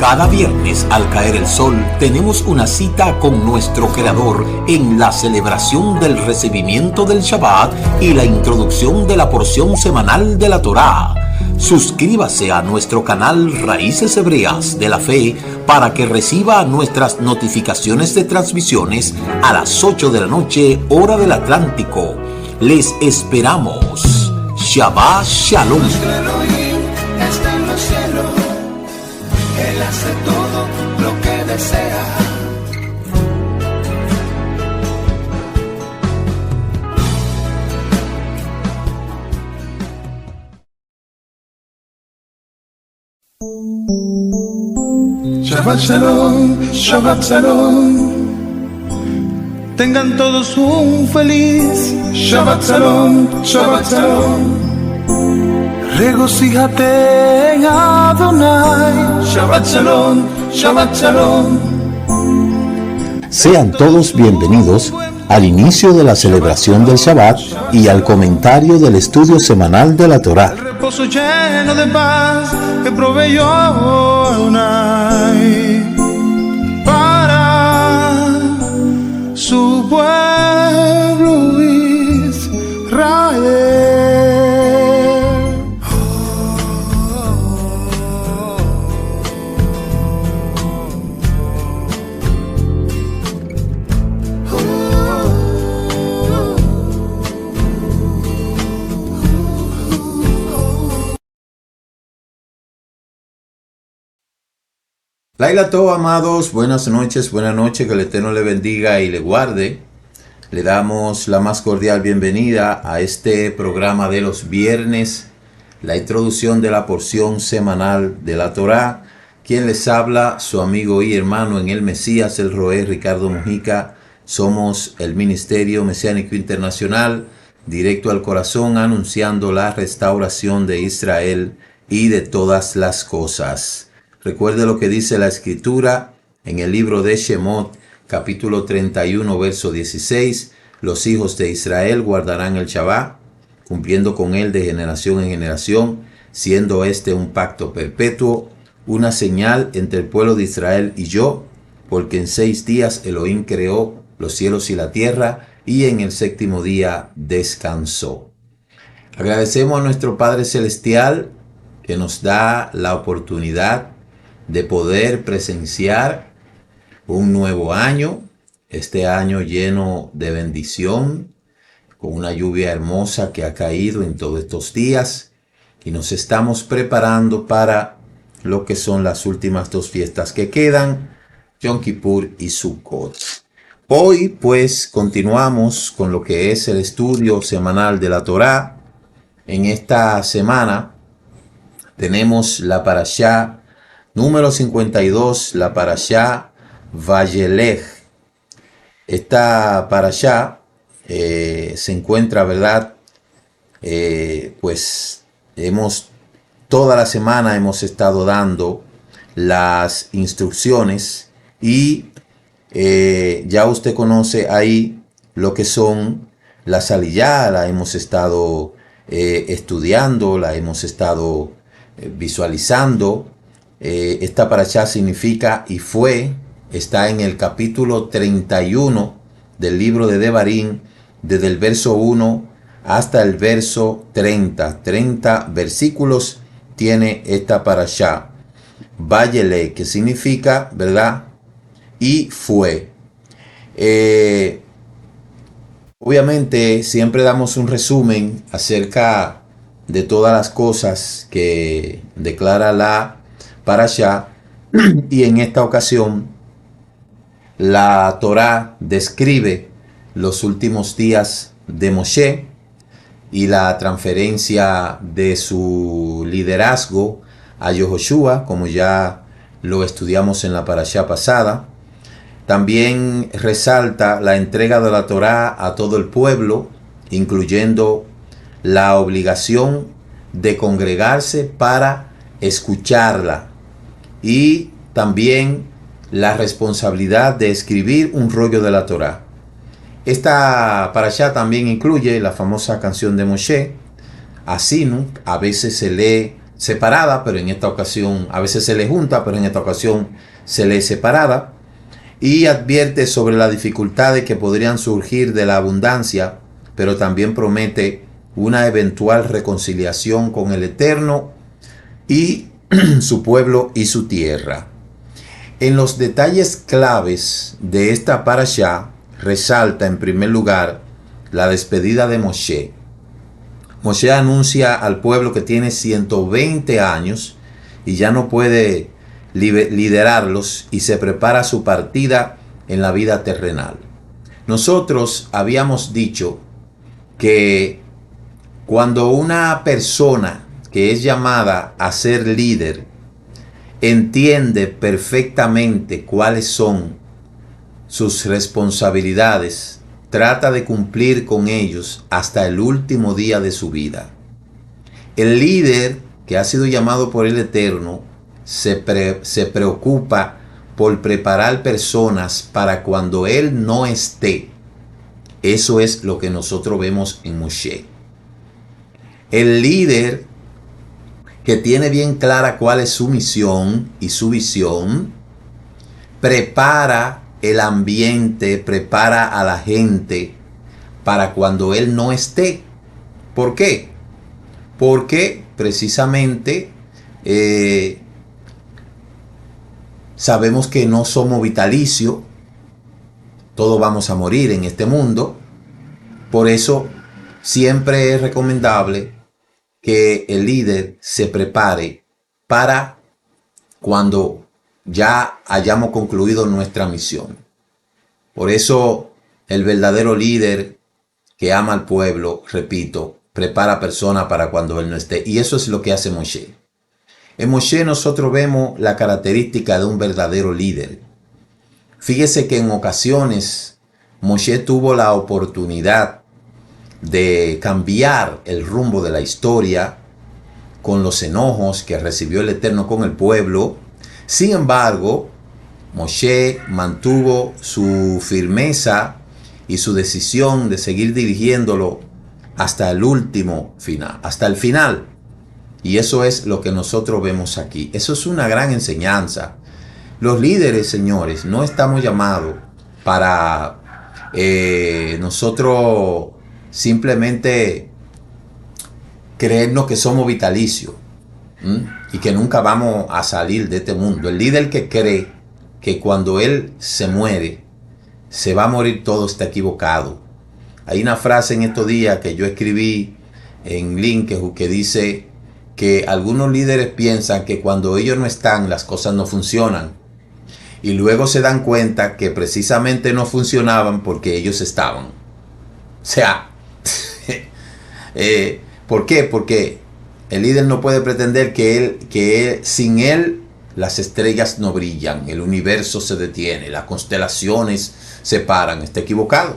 Cada viernes al caer el sol tenemos una cita con nuestro Creador en la celebración del recibimiento del Shabbat y la introducción de la porción semanal de la Torá. Suscríbase a nuestro canal Raíces Hebreas de la Fe para que reciba nuestras notificaciones de transmisiones a las 8 de la noche, hora del Atlántico. Les esperamos. Shabbat Shalom. Está en los cielos, Él hace todo lo que desea. Shabbat Shalom, Shabbat Shalom. Tengan todos un feliz Shabbat Shalom, Shabbat Shalom. Regocíjate en Adonai. Shabbat Shalom, Shabbat Shalom. Sean todos bienvenidos al inicio de la celebración del Shabbat y al comentario del estudio semanal de la Torá. El reposo lleno de paz que proveyó Adonai para su pueblo Israel. Laila Tov, amados, buenas noches, que el Eterno le bendiga y le guarde. Le damos la más cordial bienvenida a este programa de los viernes, la introducción de la porción semanal de la Torá. Quien les habla, su amigo y hermano en el Mesías, el Roé Ricardo Mujica. Somos el Ministerio Mesiánico Internacional, directo al corazón, anunciando la restauración de Israel y de todas las cosas. Recuerde lo que dice la Escritura en el libro de Shemot, capítulo 31, verso 16. Los hijos de Israel guardarán el Shabbat, cumpliendo con él de generación en generación, siendo este un pacto perpetuo, una señal entre el pueblo de Israel y yo, porque en 6 días Elohim creó los cielos y la tierra, y en el 7º día descansó. Agradecemos a nuestro Padre Celestial que nos da la oportunidad de poder presenciar un nuevo año, este año lleno de bendición, con una lluvia hermosa que ha caído en todos estos días, y nos estamos preparando para lo que son las últimas 2 fiestas que quedan, Yom Kippur y Sukkot. Hoy pues continuamos con lo que es el estudio semanal de la Torá. En esta semana tenemos la parashá número 52, la parashá Vayelech. Esta parashá se encuentra, ¿verdad? Pues toda la semana hemos estado dando las instrucciones y ya usted conoce ahí lo que son las aliyá. La hemos estado estudiando, la hemos estado visualizando. Esta parashá significa y fue, está en el capítulo 31 del libro de Devarim, desde el verso 1 hasta el verso 30. 30 versículos tiene esta parashá. Vayele, que significa, ¿verdad? Y fue. Obviamente siempre damos un resumen acerca de todas las cosas que declara la parashá, y en esta ocasión la Torá describe los últimos días de Moshe y la transferencia de su liderazgo a Yehoshua, como ya lo estudiamos en la parashá pasada. También resalta la entrega de la Torá a todo el pueblo, incluyendo la obligación de congregarse para escucharla, y también la responsabilidad de escribir un rollo de la Torá. Esta parashá también incluye la famosa canción de Moshe, Asinu. A veces se lee separada, pero en esta ocasión a veces se le junta, pero en esta ocasión se le separada, y advierte sobre las dificultades que podrían surgir de la abundancia, pero también promete una eventual reconciliación con el Eterno y su pueblo y su tierra. En los detalles claves de esta parashá resalta en primer lugar la despedida de Moshe. Moshe anuncia al pueblo que tiene 120 años y ya no puede liderarlos, y se prepara su partida en la vida terrenal. Nosotros habíamos dicho que cuando una persona que es llamada a ser líder entiende perfectamente cuáles son sus responsabilidades, trata de cumplir con ellos hasta el último día de su vida. El líder que ha sido llamado por el Eterno se preocupa por preparar personas para cuando él no esté. Eso es lo que nosotros vemos en Moshe. El líder que tiene bien clara cuál es su misión y su visión, prepara el ambiente, prepara a la gente para cuando él no esté. ¿Por qué? Porque precisamente sabemos que no somos vitalicios, todos vamos a morir en este mundo. Por eso siempre es recomendable que el líder se prepare para cuando ya hayamos concluido nuestra misión. Por eso el verdadero líder que ama al pueblo, repito, prepara personas para cuando él no esté. Y eso es lo que hace Moshe. En Moshe nosotros vemos la característica de un verdadero líder. Fíjese que en ocasiones Moshe tuvo la oportunidad de cambiar el rumbo de la historia con los enojos que recibió el Eterno con el pueblo. Sin embargo, Moshe mantuvo su firmeza y su decisión de seguir dirigiéndolo hasta el último final, hasta el final. Y eso es lo que nosotros vemos aquí. Eso es una gran enseñanza. Los líderes, señores, no estamos llamados para nosotros simplemente creernos que somos vitalicios y que nunca vamos a salir de este mundo. El líder que cree que cuando él se muere, se va a morir todo, está equivocado. Hay una frase en estos días que yo escribí en LinkedIn que dice que algunos líderes piensan que cuando ellos no están, las cosas no funcionan. Y luego se dan cuenta que precisamente no funcionaban porque ellos estaban. O sea, ¿por qué? Porque el líder no puede pretender que sin él las estrellas no brillan, el universo se detiene, las constelaciones se paran. Está equivocado.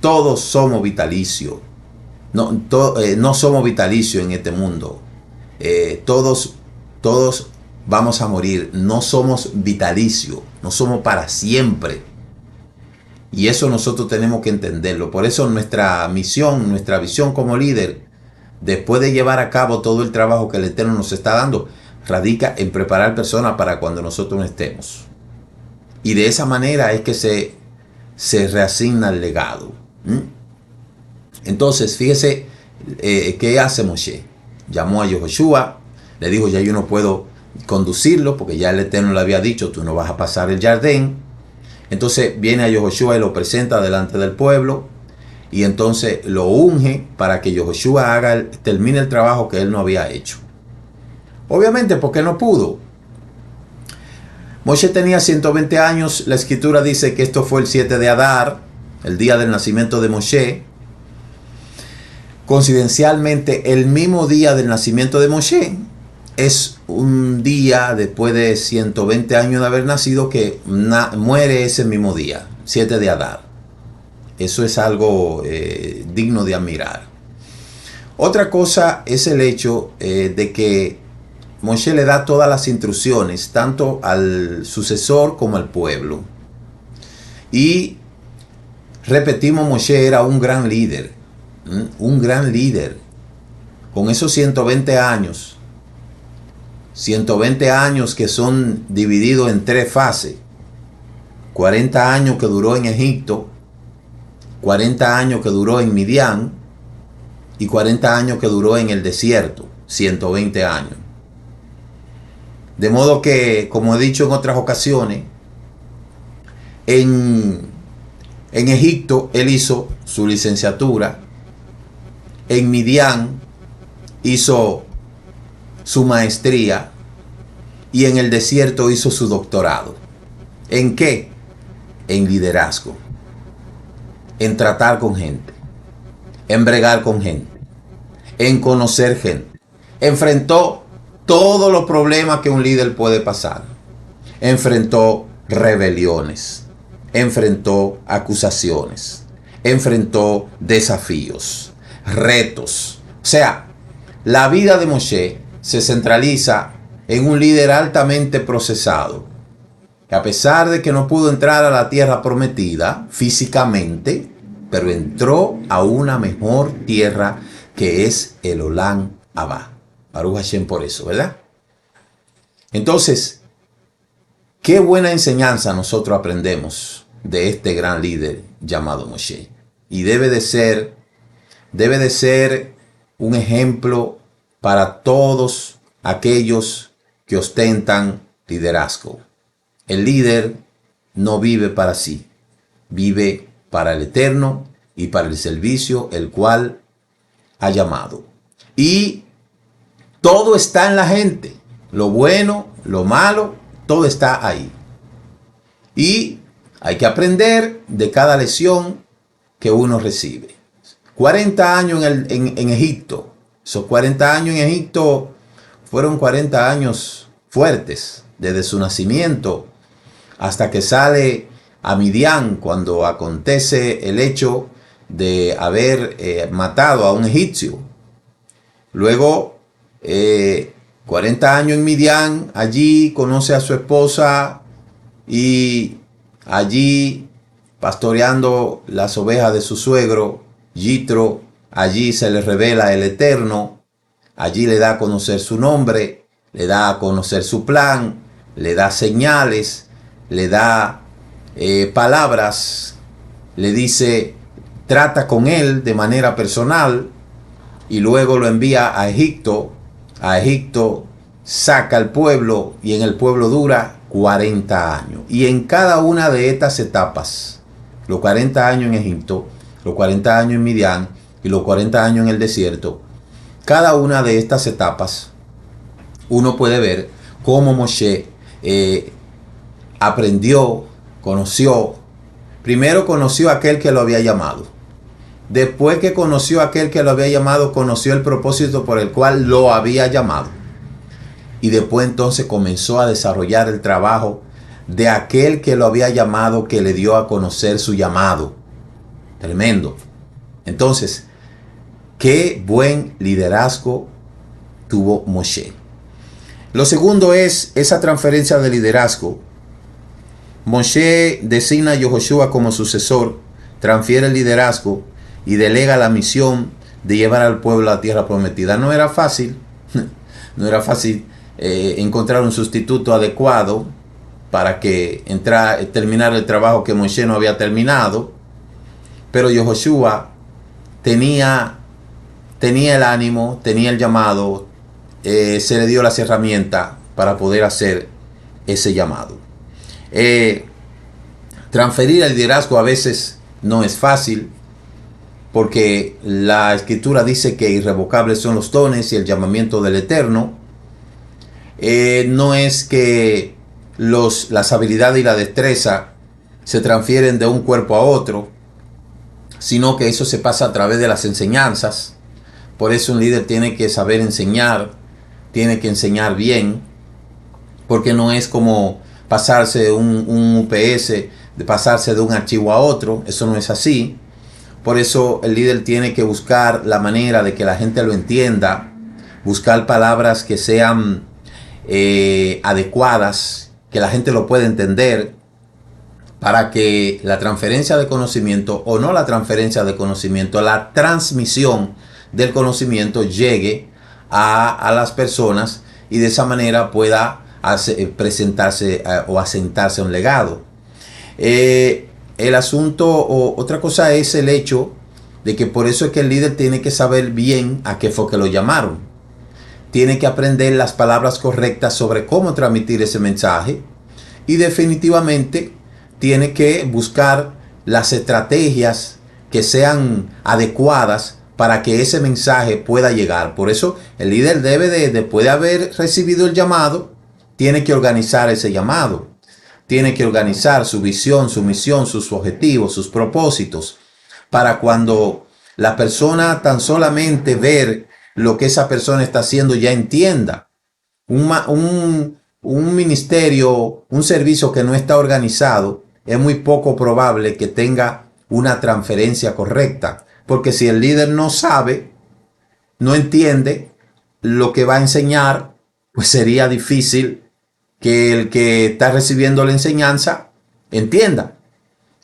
Todos somos vitalicios. No somos vitalicios en este mundo. Todos vamos a morir. No somos vitalicios. No somos para siempre. Y eso nosotros tenemos que entenderlo. Por eso nuestra misión, nuestra visión como líder, después de llevar a cabo todo el trabajo que el Eterno nos está dando, radica en preparar personas para cuando nosotros no estemos. Y de esa manera es que se reasigna el legado. Entonces, fíjese qué hace Moshe. Llamó a Yehoshua, le dijo: ya yo no puedo conducirlo porque ya el Eterno le había dicho: tú no vas a pasar el Jardín. Entonces viene a Yehoshua y lo presenta delante del pueblo, y entonces lo unge para que Yehoshua termine el trabajo que él no había hecho. Obviamente porque no pudo. Moshe tenía 120 años. La escritura dice que esto fue el 7 de Adar, el día del nacimiento de Moshe. Coincidencialmente, el mismo día del nacimiento de Moshe es un día después de 120 años de haber nacido que muere ese mismo día, 7 de Adar. Eso es algo digno de admirar. Otra cosa es el hecho de que Moshe le da todas las instrucciones, tanto al sucesor como al pueblo. Y repetimos, Moshe era un gran líder. Un gran líder. Con esos 120 años, 120 años que son divididos en 3 fases. 40 años que duró en Egipto, 40 años que duró en Midian y 40 años que duró en el desierto, 120 años. De modo que, como he dicho en otras ocasiones, en Egipto él hizo su licenciatura, en Midian hizo su maestría y en el desierto hizo su doctorado. ¿En qué? En liderazgo, en tratar con gente, en bregar con gente, en conocer gente. Enfrentó todos los problemas que un líder puede pasar. Enfrentó rebeliones, enfrentó acusaciones, enfrentó desafíos, retos. O sea, la vida de Moshe se centraliza en un líder altamente procesado, que a pesar de que no pudo entrar a la tierra prometida físicamente, pero entró a una mejor tierra que es el Olam Abba. Baruch Hashem por eso, ¿verdad? Entonces, qué buena enseñanza nosotros aprendemos de este gran líder llamado Moshe. Y debe de ser un ejemplo para todos aquellos que ostentan liderazgo. El líder no vive para sí, vive para el Eterno y para el servicio el cual ha llamado. Y todo está en la gente, lo bueno, lo malo, todo está ahí. Y hay que aprender de cada lección que uno recibe. 40 años en Egipto, esos 40 años en Egipto fueron 40 años fuertes, desde su nacimiento hasta que sale a Midian, cuando acontece el hecho de haber matado a un egipcio. Luego, 40 años en Midian, allí conoce a su esposa y allí pastoreando las ovejas de su suegro, Yitro, allí se le revela el Eterno, allí le da a conocer su nombre, le da a conocer su plan, le da señales, le da palabras, le dice, trata con él de manera personal y luego lo envía a Egipto. A Egipto saca al pueblo y en el pueblo dura 40 años. Y en cada una de estas etapas, los 40 años en Egipto, los 40 años en Midian y los 40 años en el desierto, cada una de estas etapas, uno puede ver cómo Moshe aprendió, conoció. Primero conoció a aquel que lo había llamado. Después que conoció a aquel que lo había llamado, conoció el propósito por el cual lo había llamado. Y después entonces comenzó a desarrollar el trabajo de aquel que lo había llamado, que le dio a conocer su llamado. Tremendo. Entonces, qué buen liderazgo tuvo Moshe. Lo segundo es esa transferencia de liderazgo. Moshe designa a Yehoshua como sucesor, transfiere el liderazgo y delega la misión de llevar al pueblo a la tierra prometida. No era fácil, encontrar un sustituto adecuado para que terminar el trabajo que Moshe no había terminado, pero Yehoshua tenía el ánimo, tenía el llamado, se le dio las herramientas para poder hacer ese llamado. Transferir el liderazgo a veces no es fácil, porque la escritura dice que irrevocables son los dones y el llamamiento del Eterno. No es que las habilidades y la destreza se transfieren de un cuerpo a otro, sino que eso se pasa a través de las enseñanzas. Por eso un líder tiene que saber enseñar, tiene que enseñar bien, porque no es como pasarse de un UPS, de pasarse de un archivo a otro. Eso no es así. Por eso el líder tiene que buscar la manera de que la gente lo entienda, buscar palabras que sean adecuadas, que la gente lo pueda entender, para que la transferencia de conocimiento, o no la transferencia de conocimiento, la transmisión del conocimiento llegue a las personas y de esa manera pueda presentarse o asentarse un legado. El asunto, o otra cosa es el hecho de que por eso es que el líder tiene que saber bien a qué fue que lo llamaron. Tiene que aprender las palabras correctas sobre cómo transmitir ese mensaje y definitivamente tiene que buscar las estrategias que sean adecuadas para que ese mensaje pueda llegar. Por eso el líder debe después de haber recibido el llamado, tiene que organizar ese llamado. Tiene que organizar su visión, su misión, sus objetivos, sus propósitos, para cuando la persona tan solamente ver lo que esa persona está haciendo ya entienda. Un ministerio, un servicio que no está organizado, es muy poco probable que tenga una transferencia correcta. Porque si el líder no sabe, no entiende lo que va a enseñar, pues sería difícil que el que está recibiendo la enseñanza entienda.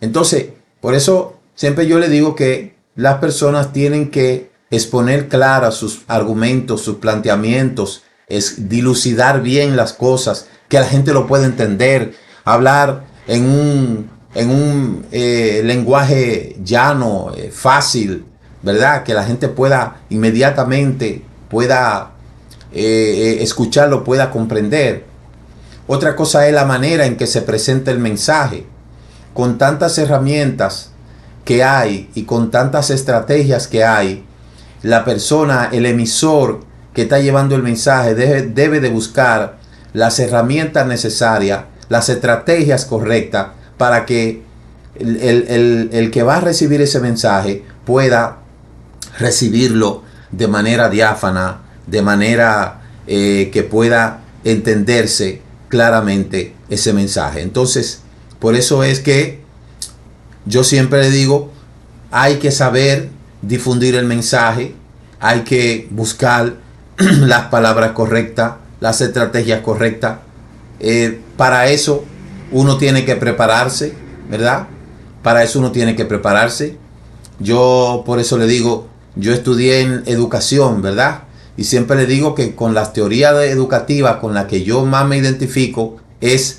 Entonces, por eso siempre yo le digo que las personas tienen que exponer claras sus argumentos, sus planteamientos, es dilucidar bien las cosas, que la gente lo pueda entender, hablar en un lenguaje llano, fácil, ¿verdad? Que la gente pueda inmediatamente, pueda escucharlo, pueda comprender. Otra cosa es la manera en que se presenta el mensaje. Con tantas herramientas que hay y con tantas estrategias que hay, la persona, el emisor que está llevando el mensaje debe de buscar las herramientas necesarias, las estrategias correctas para que el que va a recibir ese mensaje pueda recibirlo de manera diáfana, de manera que pueda entenderse claramente ese mensaje. Entonces, por eso es que yo siempre le digo, hay que saber difundir el mensaje, hay que buscar las palabras correctas, las estrategias correctas. Para eso uno tiene que prepararse, ¿verdad? Para eso uno tiene que prepararse. Yo por eso le digo, yo estudié en educación, ¿verdad? Y siempre le digo que con las teorías educativas con las que yo más me identifico es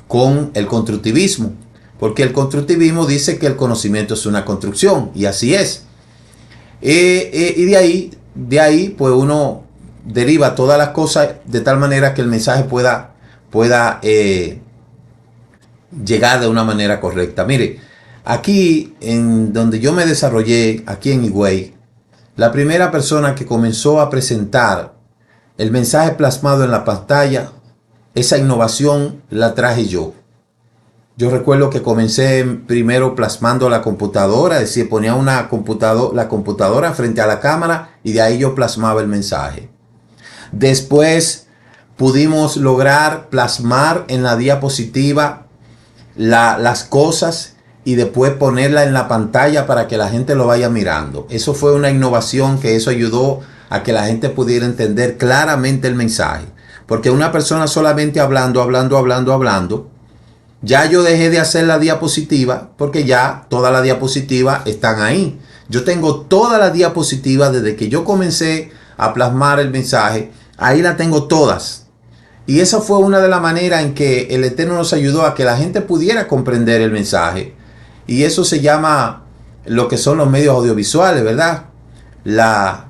con el constructivismo. Porque el constructivismo dice que el conocimiento es una construcción. Y así es. Y de ahí pues uno deriva todas las cosas de tal manera que el mensaje pueda llegar de una manera correcta. Mire, aquí en donde yo me desarrollé, aquí en Higüey, la primera persona que comenzó a presentar el mensaje plasmado en la pantalla, esa innovación la traje yo. Yo recuerdo que comencé primero plasmando la computadora, es decir, ponía la computadora frente a la cámara y de ahí yo plasmaba el mensaje. Después pudimos lograr plasmar en la diapositiva las cosas y después ponerla en la pantalla para que la gente lo vaya mirando. Eso fue una innovación que eso ayudó a que la gente pudiera entender claramente el mensaje. Porque una persona solamente hablando, ya yo dejé de hacer la diapositiva porque ya todas las diapositivas están ahí. Yo tengo todas las diapositivas desde que yo comencé a plasmar el mensaje. Ahí las tengo todas. Y esa fue una de las maneras en que el Eterno nos ayudó a que la gente pudiera comprender el mensaje. Y eso se llama lo que son los medios audiovisuales, ¿verdad? La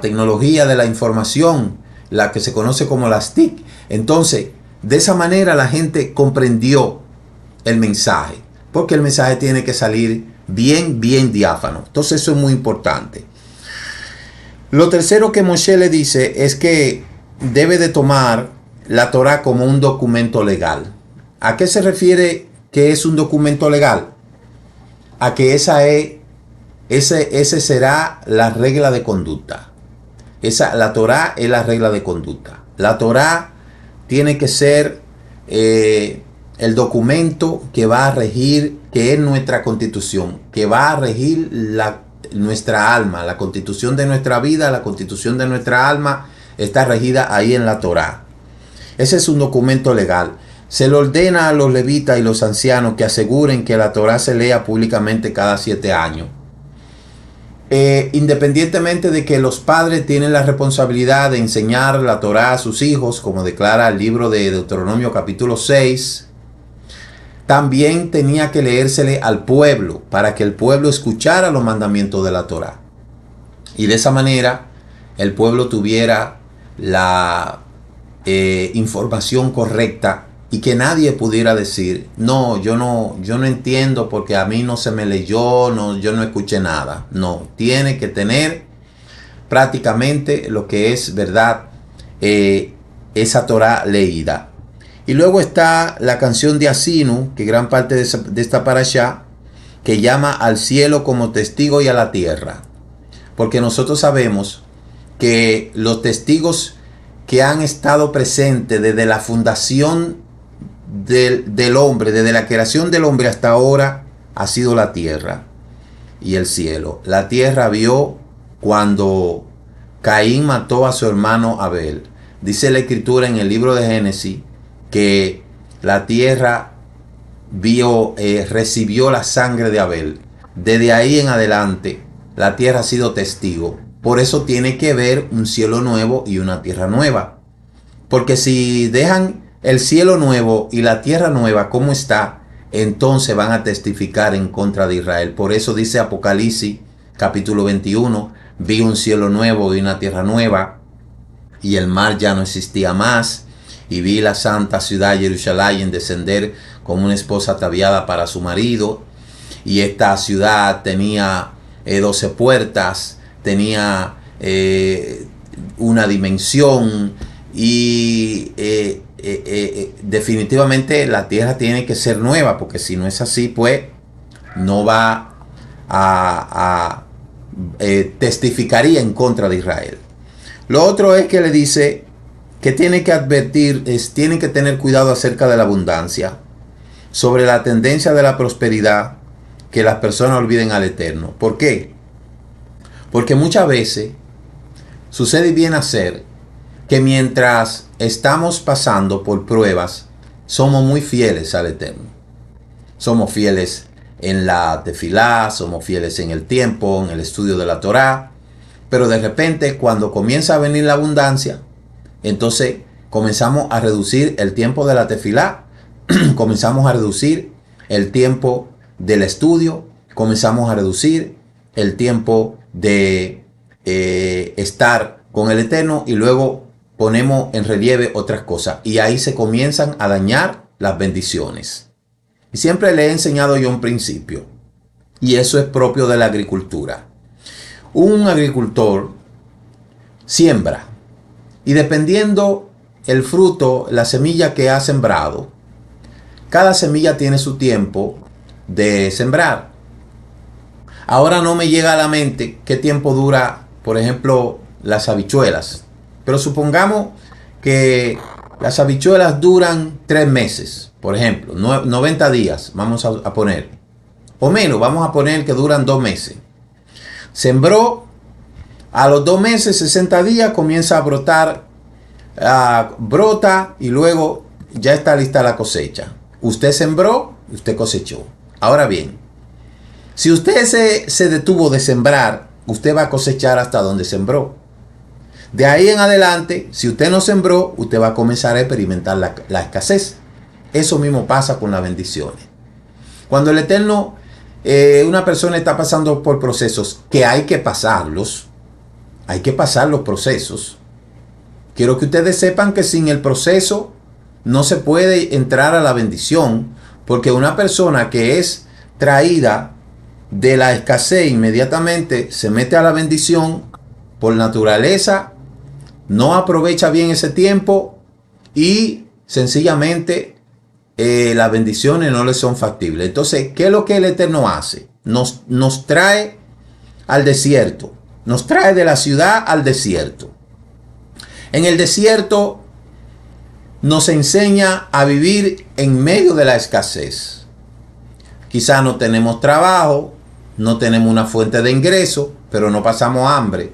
tecnología de la información, la que se conoce como las TIC. Entonces, de esa manera la gente comprendió el mensaje, porque el mensaje tiene que salir bien diáfano. Entonces eso es muy importante. Lo tercero que Moshe le dice es que debe de tomar la Torá como un documento legal. ¿A qué se refiere que es un documento legal? A que ese será la regla de conducta. La Torá es la regla de conducta. La Torá tiene que ser el documento que va a regir, que es nuestra constitución, que va a regir nuestra alma, la constitución de nuestra vida, la constitución de nuestra alma está regida ahí en la Torá. Ese es un documento legal. Se le ordena a los levitas y los ancianos que aseguren que la Torá se lea públicamente cada 7 años. independientemente de que los padres tienen la responsabilidad de enseñar la Torá a sus hijos, como declara el libro de Deuteronomio capítulo 6, también tenía que leérsele al pueblo para que el pueblo escuchara los mandamientos de la Torá. Y de esa manera el pueblo tuviera la información correcta y que nadie pudiera decir, no, yo no entiendo porque a mí no se me leyó, yo no escuché nada. No, tiene que tener prácticamente lo que es verdad, esa Torá leída. Y luego está la canción de Asinu, que gran parte de esta parashá, que llama al cielo como testigo y a la tierra. Porque nosotros sabemos que los testigos que han estado presentes desde la fundación del hombre, desde la creación del hombre hasta ahora, ha sido la tierra y el cielo. La tierra vio cuando Caín mató a su hermano Abel. Dice la escritura en el libro de Génesis que la tierra recibió la sangre de Abel. Desde ahí en adelante, la tierra ha sido testigo. Por eso tiene que haber un cielo nuevo y una tierra nueva. Porque si dejan el cielo nuevo y la tierra nueva como está, entonces van a testificar en contra de Israel. Por eso dice Apocalipsis capítulo 21, vi un cielo nuevo y una tierra nueva, y el mar ya no existía más, y vi la santa ciudad Jerusalén descender como una esposa ataviada para su marido, y esta ciudad tenía 12 puertas, tenía una dimensión, y definitivamente la tierra tiene que ser nueva, porque si no es así, pues no va a testificaría en contra de Israel. Lo otro es que le dice que tiene que advertir, tiene que tener cuidado acerca de la abundancia, sobre la tendencia de la prosperidad, que las personas olviden al Eterno. ¿Por qué? Porque muchas veces sucede y viene a ser que mientras estamos pasando por pruebas, somos muy fieles al Eterno. Somos fieles en la tefilá, somos fieles en el tiempo, en el estudio de la Torá, pero de repente cuando comienza a venir la abundancia, entonces comenzamos a reducir el tiempo de la tefilá, comenzamos a reducir el tiempo del estudio, comenzamos a reducir el tiempo de estar con el Eterno, y luego ponemos en relieve otras cosas, y ahí se comienzan a dañar las bendiciones. Y siempre le he enseñado yo un principio, y eso es propio de la agricultura. Un agricultor siembra, y dependiendo el fruto, la semilla que ha sembrado, cada semilla tiene su tiempo de sembrar. Ahora no me llega a la mente qué tiempo dura, por ejemplo, las habichuelas, pero supongamos que las habichuelas duran 3 meses, por ejemplo, 90 días, vamos a poner, o menos, vamos a poner que duran 2 meses. Sembró, a los 2 meses, 60 días, comienza a brotar, brota, y luego ya está lista la cosecha. Usted sembró, usted cosechó. Ahora bien, si usted se detuvo de sembrar, usted va a cosechar hasta donde sembró. De ahí en adelante, si usted no sembró, usted va a comenzar a experimentar la escasez. Eso mismo pasa con las bendiciones. Cuando el Eterno, una persona está pasando por procesos que hay que pasarlos, hay que pasar los procesos. Quiero que ustedes sepan que sin el proceso no se puede entrar a la bendición, porque una persona que es traída de la escasez inmediatamente se mete a la bendición, por naturaleza no aprovecha bien ese tiempo y sencillamente las bendiciones no le son factibles. Entonces, ¿qué es lo que el Eterno hace? Nos trae al desierto, nos trae de la ciudad al desierto. En el desierto nos enseña a vivir en medio de la escasez. Quizás no tenemos trabajo, no tenemos una fuente de ingreso, pero no pasamos hambre.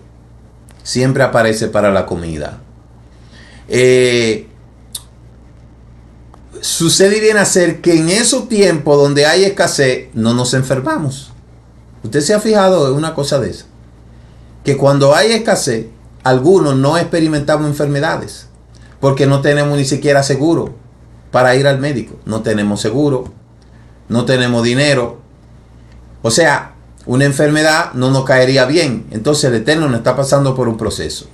Siempre aparece para la comida. Sucede y viene a ser que en esos tiempos donde hay escasez, no nos enfermamos. ¿Usted se ha fijado en una cosa de esa? que cuando hay escasez, algunos no experimentamos enfermedades, porque no tenemos ni siquiera seguro para ir al médico. No tenemos seguro, no tenemos dinero. O sea, una enfermedad no nos caería bien. Entonces el Eterno nos está pasando por un proceso.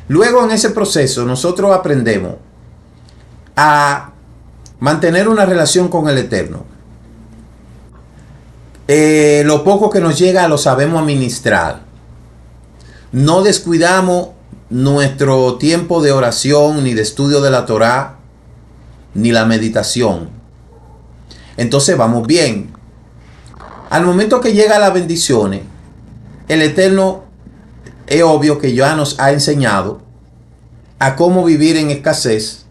Luego en ese proceso nosotros aprendemos a mantener una relación con el Eterno. Lo poco que nos llega lo sabemos administrar. No descuidamos nuestro tiempo de oración, ni de estudio de la Torá, ni la meditación. Entonces vamos bien. Al momento que llegan las bendiciones, el Eterno es obvio que ya nos ha enseñado a cómo vivir en escasez,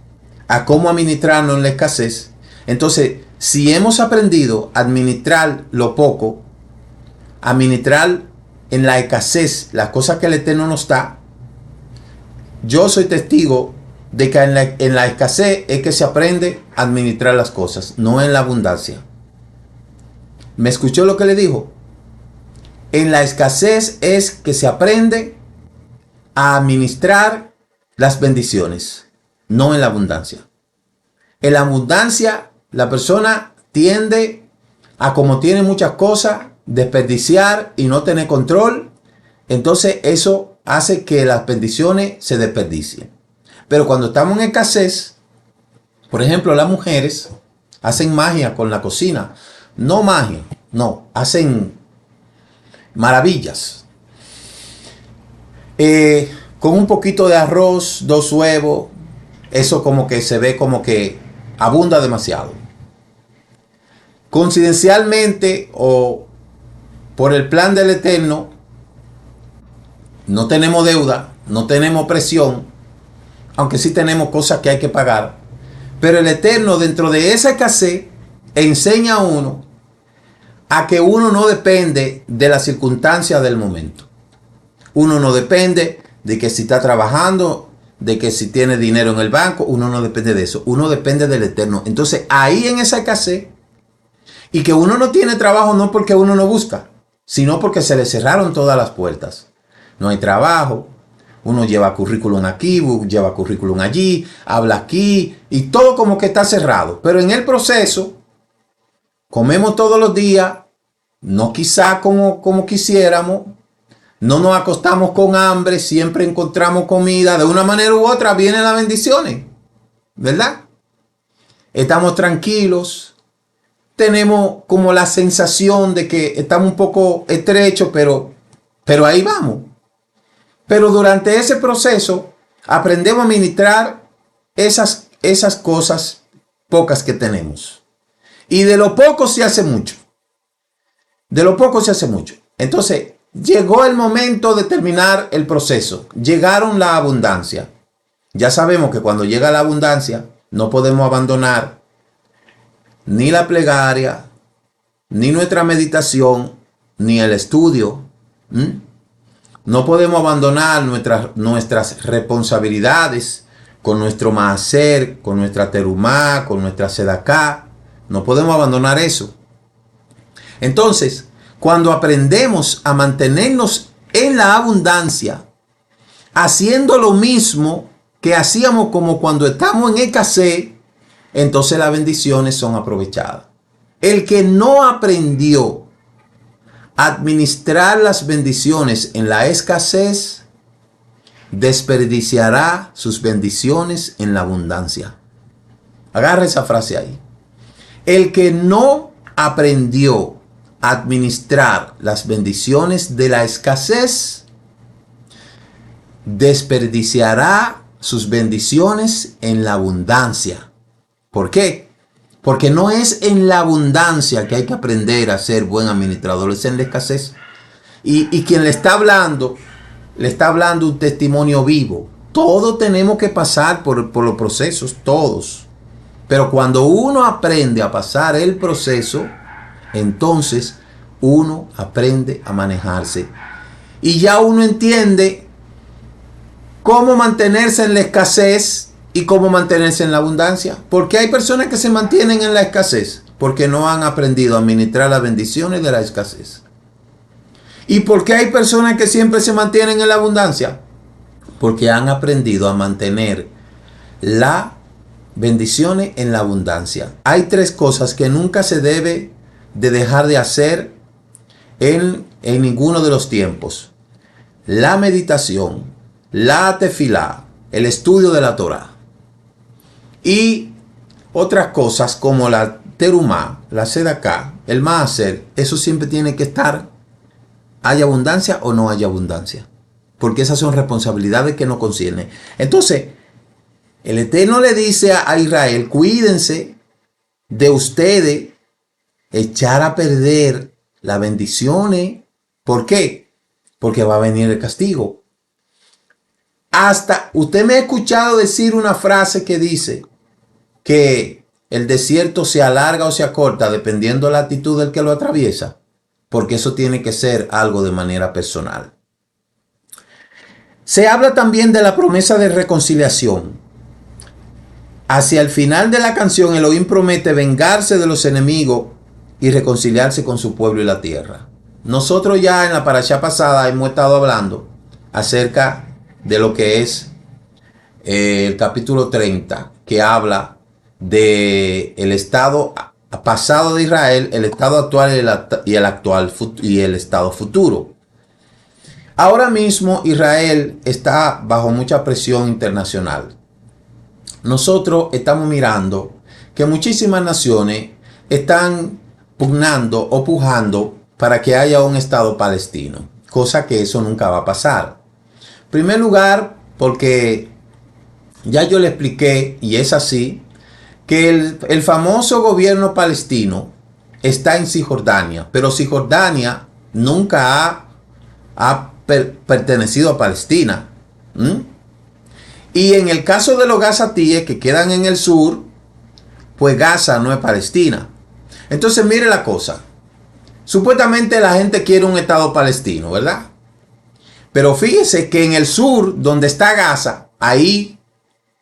a cómo administrarnos en la escasez. Entonces, si hemos aprendido a administrar lo poco, administrar en la escasez las cosas que el Eterno nos da, yo soy testigo de que en la escasez es que se aprende a administrar las cosas, no en la abundancia. ¿Me escuchó lo que le dijo? En la escasez es que se aprende a administrar las bendiciones, no en la abundancia. En la abundancia, la persona tiende a, como tiene muchas cosas, desperdiciar y no tener control. Entonces eso hace que las bendiciones se desperdicien. Pero cuando estamos en escasez, por ejemplo, las mujeres hacen magia con la cocina. No magia, no, hacen maravillas. Con un poquito de arroz, 2 huevos, eso como que se ve como que abunda demasiado. Coincidencialmente o por el plan del Eterno, no tenemos deuda, no tenemos presión, aunque sí tenemos cosas que hay que pagar. Pero el Eterno, dentro de esa escasez, enseña a uno a que uno no depende de las circunstancias del momento. Uno no depende de que si está trabajando, de que si tiene dinero en el banco, uno no depende de eso. Uno depende del Eterno. Entonces, ahí en esa escasez, y que uno no tiene trabajo no porque uno no busca, sino porque se le cerraron todas las puertas. No hay trabajo. Uno lleva currículum aquí, lleva currículum allí, habla aquí, y todo como que está cerrado. Pero en el proceso, comemos todos los días, no quizá como quisiéramos, no nos acostamos con hambre, siempre encontramos comida, de una manera u otra vienen las bendiciones, ¿verdad? Estamos tranquilos, tenemos como la sensación de que estamos un poco estrechos, pero ahí vamos. Pero durante ese proceso aprendemos a administrar esas cosas pocas que tenemos. Y de lo poco se hace mucho. De lo poco se hace mucho. Entonces, llegó el momento de terminar el proceso. Llegaron la abundancia. Ya sabemos que cuando llega la abundancia, no podemos abandonar ni la plegaria, ni nuestra meditación, ni el estudio. No podemos abandonar nuestras responsabilidades con nuestro maaser, con nuestra terumá, con nuestra sedaká. No podemos abandonar eso. Entonces, cuando aprendemos a mantenernos en la abundancia, haciendo lo mismo que hacíamos como cuando estamos en escasez, entonces las bendiciones son aprovechadas. El que no aprendió a administrar las bendiciones en la escasez, desperdiciará sus bendiciones en la abundancia. Agarra esa frase ahí. El que no aprendió a administrar las bendiciones de la escasez, desperdiciará sus bendiciones en la abundancia. ¿Por qué? Porque no es en la abundancia que hay que aprender a ser buen administrador, es en la escasez. Y quien le está hablando un testimonio vivo. Todos tenemos que pasar por los procesos, todos. Pero cuando uno aprende a pasar el proceso, entonces uno aprende a manejarse. Y ya uno entiende cómo mantenerse en la escasez y cómo mantenerse en la abundancia. Porque hay personas que se mantienen en la escasez porque no han aprendido a administrar las bendiciones de la escasez. ¿Y por qué hay personas que siempre se mantienen en la abundancia? Porque han aprendido a mantener las bendiciones en la abundancia. Hay tres cosas que nunca se debe de dejar de hacer en ninguno de los tiempos: la meditación, la tefilá, el estudio de la Torá, y otras cosas como la terumá, la sedaká, el maaser. Eso siempre tiene que estar, haya abundancia o no haya abundancia, porque esas son responsabilidades que nos conciernen. Entonces, el Eterno le dice a Israel: cuídense de ustedes echar a perder las bendiciones. ¿Por qué? Porque va a venir el castigo. Hasta usted me ha escuchado decir una frase que dice que el desierto se alarga o se acorta dependiendo de la actitud del que lo atraviesa, porque eso tiene que ser algo de manera personal. Se habla también de la promesa de reconciliación. Hacia el final de la canción, Elohim promete vengarse de los enemigos y reconciliarse con su pueblo y la tierra. Nosotros ya en la parashá pasada hemos estado hablando acerca de lo que es el capítulo 30, que habla de el estado pasado de Israel, el estado actual y el estado futuro. Ahora mismo Israel está bajo mucha presión internacional. Nosotros estamos mirando que muchísimas naciones están pugnando o pujando para que haya un estado palestino, cosa que eso nunca va a pasar. En primer lugar, porque ya yo le expliqué, y es así, que el famoso gobierno palestino está en Cisjordania, pero Cisjordania nunca ha pertenecido a Palestina. Y en el caso de los gazatíes que quedan en el sur, pues Gaza no es Palestina. Entonces mire la cosa. Supuestamente la gente quiere un estado palestino, ¿verdad? Pero fíjese que en el sur, donde está Gaza, ahí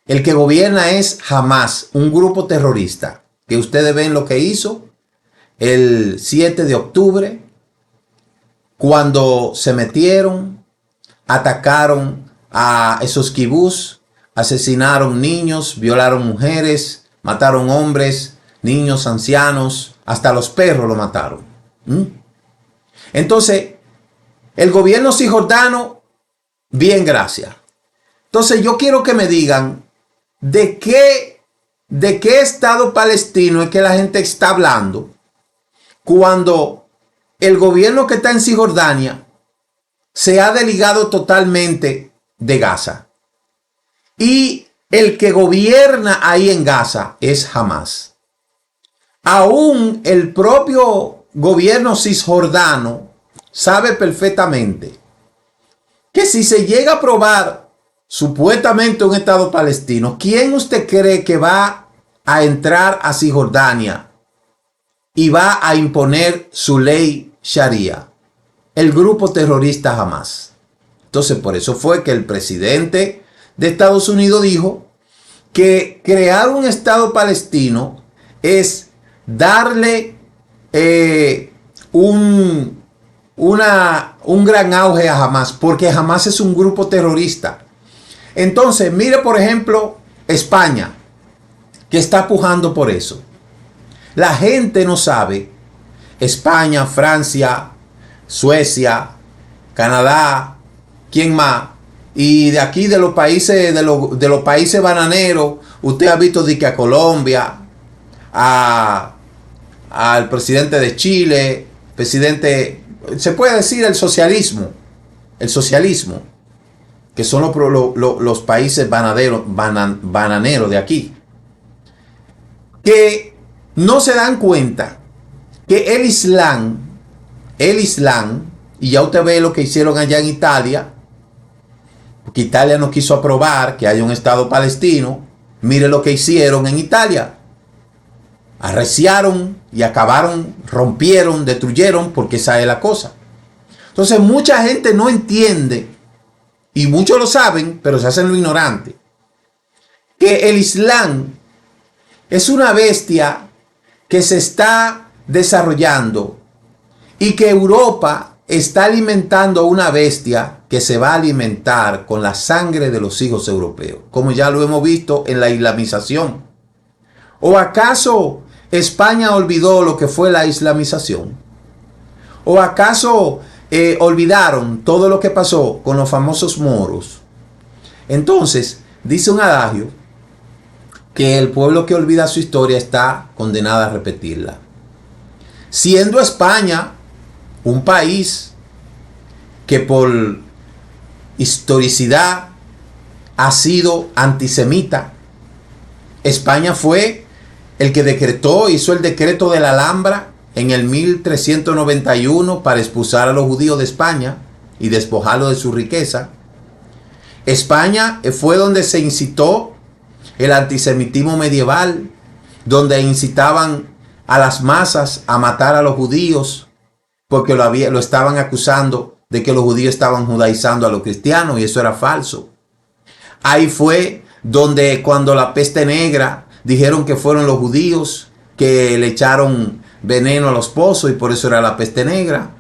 el que gobierna es Hamas, un grupo terrorista, que ustedes ven lo que hizo el 7 de octubre, cuando se metieron, atacaron a esos kibús, asesinaron niños, violaron mujeres, mataron hombres, niños, ancianos, hasta los perros lo mataron. Entonces, el gobierno cisjordano, bien, gracias. Entonces yo quiero que me digan de qué estado palestino es que la gente está hablando cuando el gobierno que está en Cisjordania se ha desligado totalmente de Gaza. Y el que gobierna ahí en Gaza es Hamas. Aún el propio gobierno cisjordano sabe perfectamente que si se llega a aprobar supuestamente un estado palestino, ¿quién usted cree que va a entrar a Cisjordania y va a imponer su ley Sharia? El grupo terrorista Hamas. Entonces, por eso fue que el presidente de Estados Unidos dijo que crear un estado palestino es darle un gran auge a Hamas, porque Hamas es un grupo terrorista. Entonces, mire por ejemplo España, que está pujando por eso. La gente no sabe. España, Francia, Suecia, Canadá, ¿quién más? Y de aquí de los países de los países bananeros, usted ha visto de que a Colombia, al presidente de Chile, presidente, se puede decir el socialismo, que son los países bananeros de aquí, que no se dan cuenta que el Islam, y ya usted ve lo que hicieron allá en Italia, porque Italia no quiso aprobar que haya un estado palestino. Mire lo que hicieron en Italia. Arreciaron y acabaron, rompieron, destruyeron, porque esa es la cosa. Entonces mucha gente no entiende, y muchos lo saben, pero se hacen lo ignorante, que el Islam es una bestia que se está desarrollando y que Europa está alimentando a una bestia que se va a alimentar con la sangre de los hijos europeos, como ya lo hemos visto en la islamización? ¿O acaso España olvidó lo que fue la islamización? ¿O acaso olvidaron todo lo que pasó con los famosos moros? Entonces, dice un adagio que el pueblo que olvida su historia está condenado a repetirla. Siendo España un país que por historicidad ha sido antisemita, España fue el que hizo el decreto de la Alhambra en el 1391 para expulsar a los judíos de España y despojarlos de su riqueza. España fue donde se incitó el antisemitismo medieval, donde incitaban a las masas a matar a los judíos porque lo estaban acusando de que los judíos estaban judaizando a los cristianos, y eso era falso. Ahí fue donde, cuando la peste negra, dijeron que fueron los judíos que le echaron veneno a los pozos y por eso era la peste negra.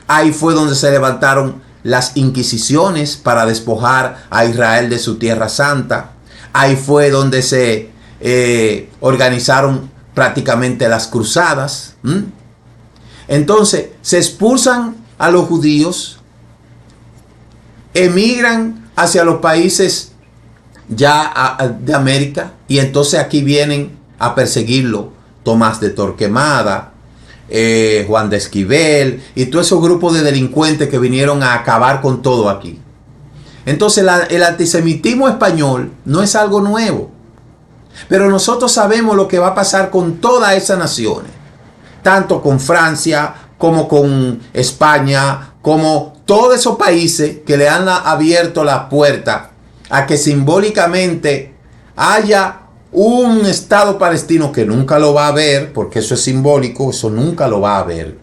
Ahí fue donde se levantaron las inquisiciones para despojar a Israel de su tierra santa. Ahí fue donde se organizaron prácticamente las cruzadas. Entonces se expulsan a los judíos, emigran hacia los países ya de América, y entonces aquí vienen a perseguirlo Tomás de Torquemada, Juan de Esquivel y todos esos grupos de delincuentes que vinieron a acabar con todo aquí. Entonces el antisemitismo español no es algo nuevo, pero nosotros sabemos lo que va a pasar con todas esas naciones, tanto con Francia como con España, como todos esos países que le han abierto la puerta a que simbólicamente haya un Estado palestino, que nunca lo va a haber, porque eso es simbólico, eso nunca lo va a haber.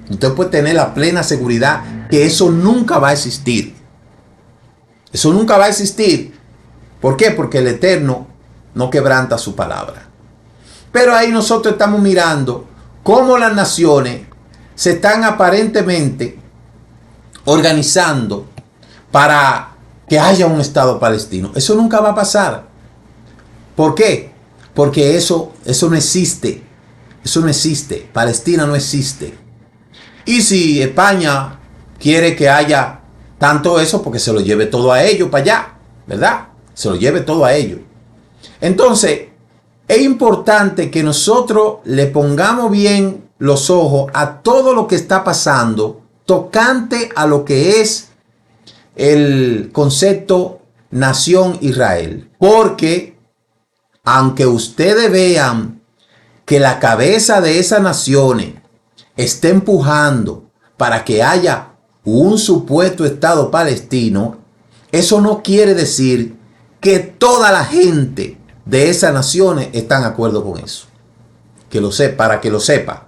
Usted puede tener la plena seguridad que eso nunca va a existir. Eso nunca va a existir. ¿Por qué? Porque el Eterno no quebranta su palabra. Pero ahí nosotros estamos mirando cómo las naciones se están aparentemente organizando para que haya un Estado palestino. Eso nunca va a pasar. ¿Por qué? Porque eso no existe. Eso no existe. Palestina no existe. Y si España quiere que haya tanto eso, porque se lo lleve todo a ellos para allá, ¿verdad? Se lo lleve todo a ellos. Entonces, es importante que nosotros le pongamos bien los ojos a todo lo que está pasando tocante a lo que es el concepto nación Israel. Porque aunque ustedes vean que la cabeza de esas naciones está empujando para que haya un supuesto Estado palestino, eso no quiere decir que toda la gente de esas naciones están de acuerdo con eso. Que lo sepa, para que lo sepa.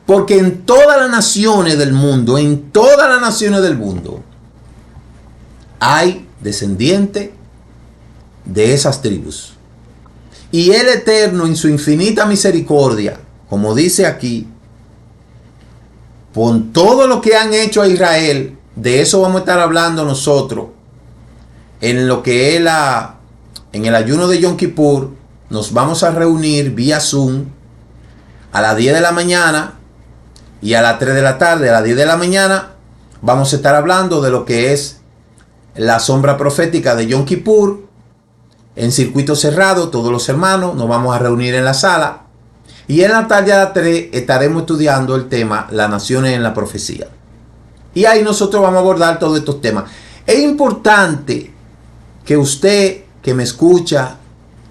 Porque en todas las naciones del mundo, hay descendientes de esas tribus. Y el Eterno, en su infinita misericordia, como dice aquí, con todo lo que han hecho a Israel, de eso vamos a estar hablando nosotros en lo que es en el ayuno de Yom Kippur. Nos vamos a reunir vía Zoom a las 10 de la mañana y a las 3 de la tarde. A las 10 de la mañana vamos a estar hablando de lo que es la sombra profética de Yom Kippur en circuito cerrado. Todos los hermanos nos vamos a reunir en la sala, y en la tarde a las 3 estaremos estudiando el tema las naciones en la profecía, y ahí nosotros vamos a abordar todos estos temas. Es importante que usted, que me escucha,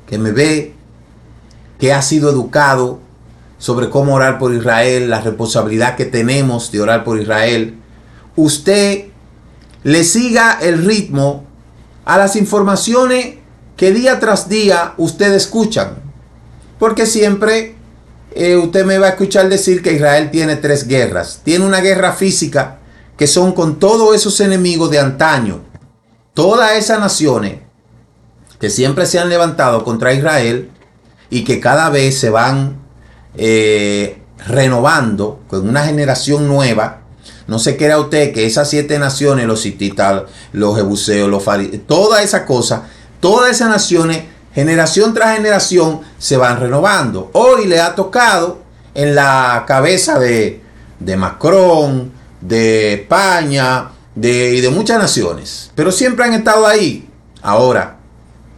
que me ve, que ha sido educado sobre cómo orar por Israel, la responsabilidad que tenemos de orar por Israel, usted le siga el ritmo a las informaciones que día tras día ustedes escuchan. Porque siempre usted me va a escuchar decir que Israel tiene 3 guerras. Tiene una guerra física, que son con todos esos enemigos de antaño. Todas esas naciones que siempre se han levantado contra Israel y que cada vez se van renovando con una generación nueva, No se crea usted que esas 7 naciones, los hititas, los jebuseos, los fariseos, todas esas cosas, todas esas naciones, generación tras generación, se van renovando. Hoy le ha tocado en la cabeza de Macron, de España, y de muchas naciones. Pero siempre han estado ahí. Ahora,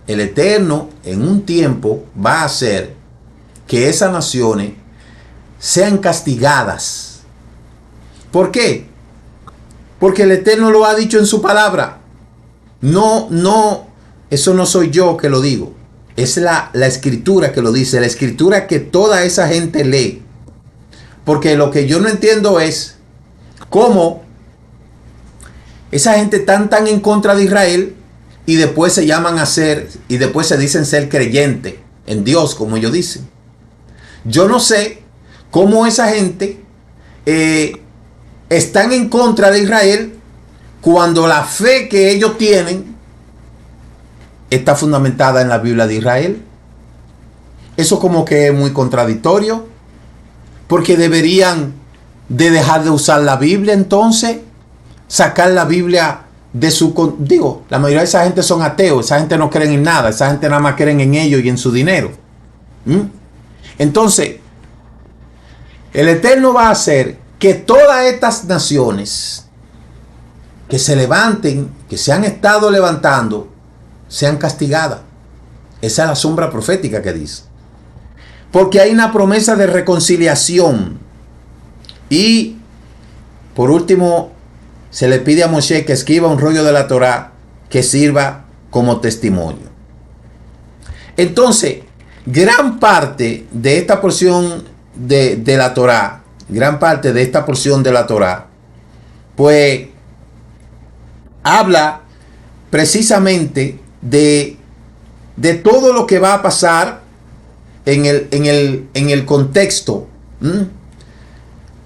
el Eterno en un tiempo va a hacer que esas naciones sean castigadas. ¿Por qué? Porque el Eterno lo ha dicho en su palabra. No, eso no soy yo que lo digo. Es la escritura que lo dice. La escritura que toda esa gente lee. Porque lo que yo no entiendo es cómo esa gente tan en contra de Israel y después se llaman a ser, y después se dicen ser creyentes en Dios, como ellos dicen. Yo no sé cómo esa gente están en contra de Israel cuando la fe que ellos tienen está fundamentada en la Biblia de Israel. Eso como que es muy contradictorio, porque deberían de dejar de usar la Biblia entonces, sacar la Biblia de su... Digo, la mayoría de esa gente son ateos, esa gente no creen en nada, esa gente nada más creen en ellos y en su dinero. Entonces, el Eterno va a hacer que todas estas naciones que se levanten, que se han estado levantando, sean castigadas. Esa es la sombra profética que dice. Porque hay una promesa de reconciliación. Y, por último, se le pide a Moshe que escriba un rollo de la Torá que sirva como testimonio. Entonces, gran parte de esta porción de la Torá, gran parte de esta porción de la Torá, pues habla precisamente de todo lo que va a pasar en el contexto.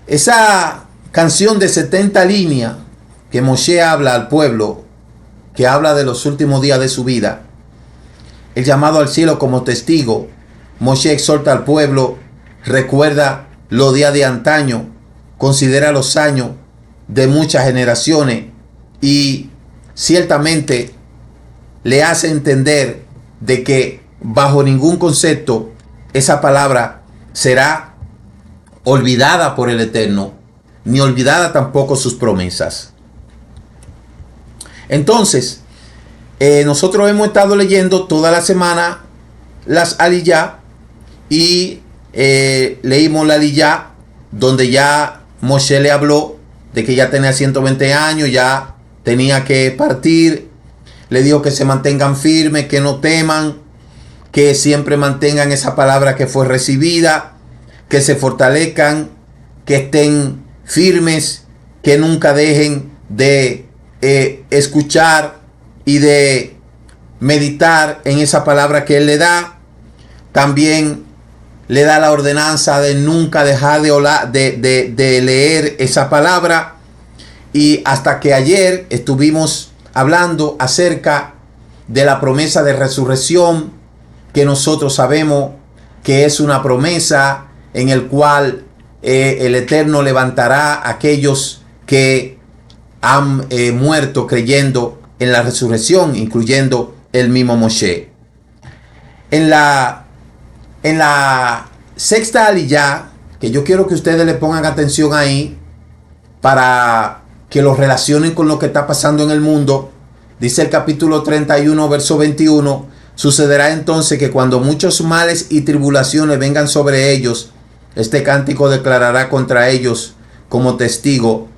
Esa canción de 70 líneas que Moshe habla al pueblo, que habla de los últimos días de su vida, el llamado al cielo como testigo. Moshe exhorta al pueblo, recuerda los días de antaño, considera los años de muchas generaciones y ciertamente le hace entender de que bajo ningún concepto esa palabra será olvidada por el Eterno, ni olvidada tampoco sus promesas. Entonces, nosotros hemos estado leyendo toda la semana las aliyá y leímos la aliyá donde ya Moshe le habló de que ya tenía 120 años, ya tenía que partir. Le dijo que se mantengan firmes, que no teman, que siempre mantengan esa palabra que fue recibida, que se fortalezcan, que estén firmes, que nunca dejen de escuchar y de meditar en esa palabra que Él le da. También le da la ordenanza de nunca dejar de leer esa palabra. Y hasta que ayer estuvimos hablando acerca de la promesa de resurrección, que nosotros sabemos que es una promesa en el cual el Eterno levantará a aquellos que han muerto creyendo en la resurrección, incluyendo el mismo Moshe. En la sexta aliyá, que yo quiero que ustedes le pongan atención ahí para que lo relacionen con lo que está pasando en el mundo, dice el capítulo 31, verso 21, sucederá entonces que cuando muchos males y tribulaciones vengan sobre ellos, este cántico declarará contra ellos como testigo,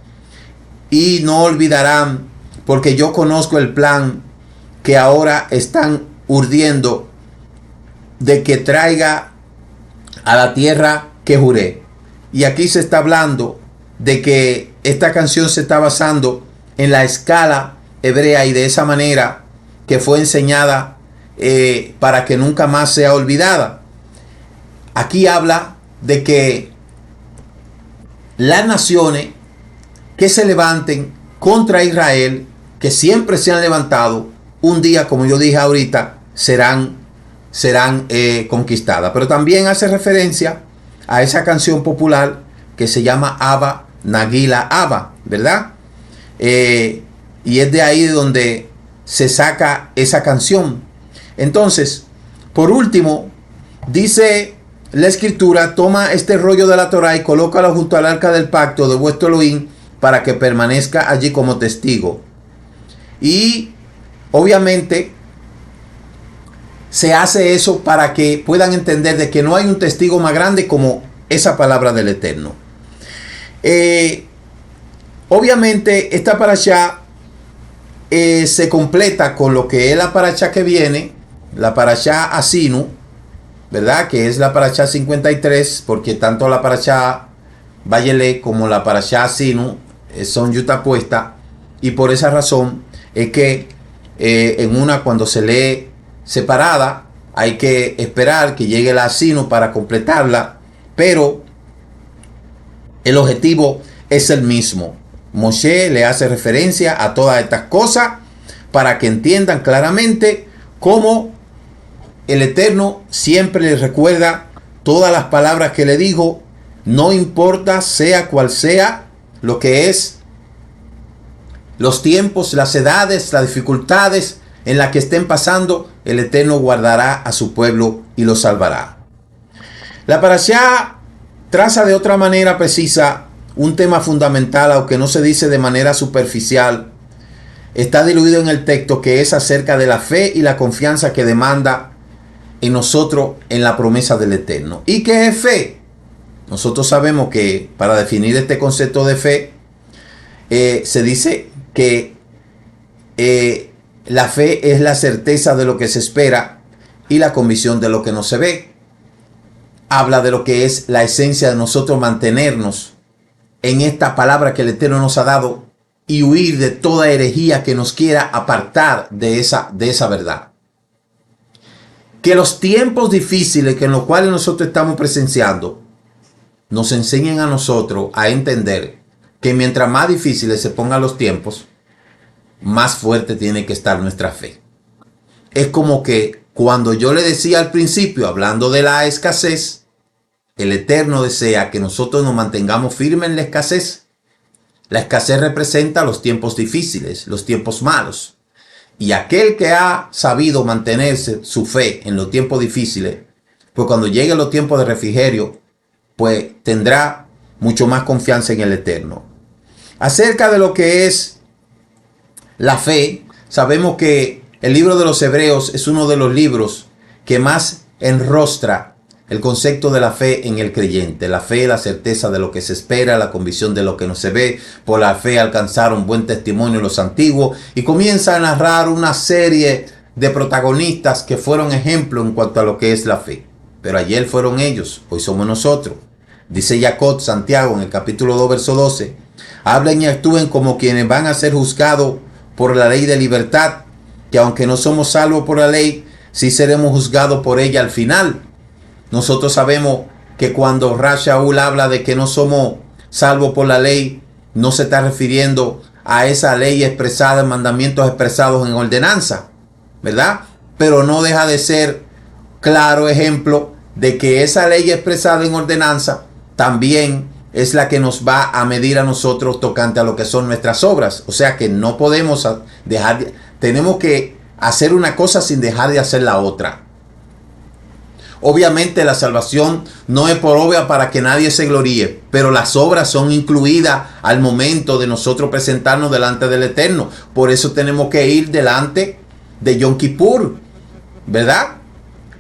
y no olvidarán, porque yo conozco el plan que ahora están urdiendo, de que traiga a la tierra que juré. Y aquí se está hablando de que esta canción se está basando en la escala hebrea y de esa manera que fue enseñada para que nunca más sea olvidada. Aquí habla de que las naciones que se levanten contra Israel, que siempre se han levantado, un día, como yo dije ahorita, serán conquistadas. Pero también hace referencia a esa canción popular que se llama Abba Nagila Abba, ¿verdad? Y es de ahí donde se saca esa canción. Entonces, por último, dice la escritura: toma este rollo de la Torá y colócalo junto al arca del pacto de vuestro Elohim para que permanezca allí como testigo. Y obviamente se hace eso para que puedan entender de que no hay un testigo más grande como esa palabra del Eterno. Obviamente esta parashá se completa con lo que es la parashá que viene, la parashá Asinu, ¿verdad? Que es la parashá 53, porque tanto la parashá Vayelé como la parashá Asinu son yutapuestas, y por esa razón es que en una, cuando se lee separada, hay que esperar que llegue la Asinu para completarla, pero el objetivo es el mismo. Moshe le hace referencia a todas estas cosas para que entiendan claramente cómo el Eterno siempre les recuerda todas las palabras que le dijo, no importa sea cual sea lo que es los tiempos, las edades, las dificultades en las que estén pasando, el Eterno guardará a su pueblo y lo salvará. La parashá traza de otra manera precisa un tema fundamental, aunque no se dice de manera superficial. Está diluido en el texto, que es acerca de la fe y la confianza que demanda en nosotros en la promesa del Eterno. ¿Y qué es fe? Nosotros sabemos que para definir este concepto de fe, se dice que la fe es la certeza de lo que se espera y la convicción de lo que no se ve. Habla de lo que es la esencia de nosotros mantenernos en esta palabra que el Eterno nos ha dado y huir de toda herejía que nos quiera apartar de esa verdad. Que los tiempos difíciles que en los cuales nosotros estamos presenciando nos enseñen a nosotros a entender que mientras más difíciles se pongan los tiempos, más fuerte tiene que estar nuestra fe. Es como que cuando yo le decía al principio, hablando de la escasez, el Eterno desea que nosotros nos mantengamos firmes en la escasez. La escasez representa los tiempos difíciles, los tiempos malos. Y aquel que ha sabido mantenerse su fe en los tiempos difíciles, pues cuando lleguen los tiempos de refrigerio, pues tendrá mucho más confianza en el Eterno. Acerca de lo que es la fe, sabemos que el libro de los Hebreos es uno de los libros que más enrostra el concepto de la fe en el creyente. La fe, la certeza de lo que se espera, la convicción de lo que no se ve. Por la fe alcanzaron buen testimonio los antiguos, y comienza a narrar una serie de protagonistas que fueron ejemplo en cuanto a lo que es la fe. Pero ayer fueron ellos, hoy somos nosotros. Dice Jacob, Santiago, en el capítulo 2, verso 12, hablen y actúen como quienes van a ser juzgados por la ley de libertad, que aunque no somos salvos por la ley, sí seremos juzgados por ella al final. Nosotros sabemos que cuando Rashaul habla de que no somos salvos por la ley, no se está refiriendo a esa ley expresada en mandamientos expresados en ordenanza, ¿verdad? Pero no deja de ser claro ejemplo de que esa ley expresada en ordenanza también es la que nos va a medir a nosotros tocante a lo que son nuestras obras. O sea que no podemos dejar, tenemos que hacer una cosa sin dejar de hacer la otra. Obviamente la salvación no es por obra para que nadie se gloríe, pero las obras son incluidas al momento de nosotros presentarnos delante del Eterno. Por eso tenemos que ir delante de Yom Kippur, ¿verdad?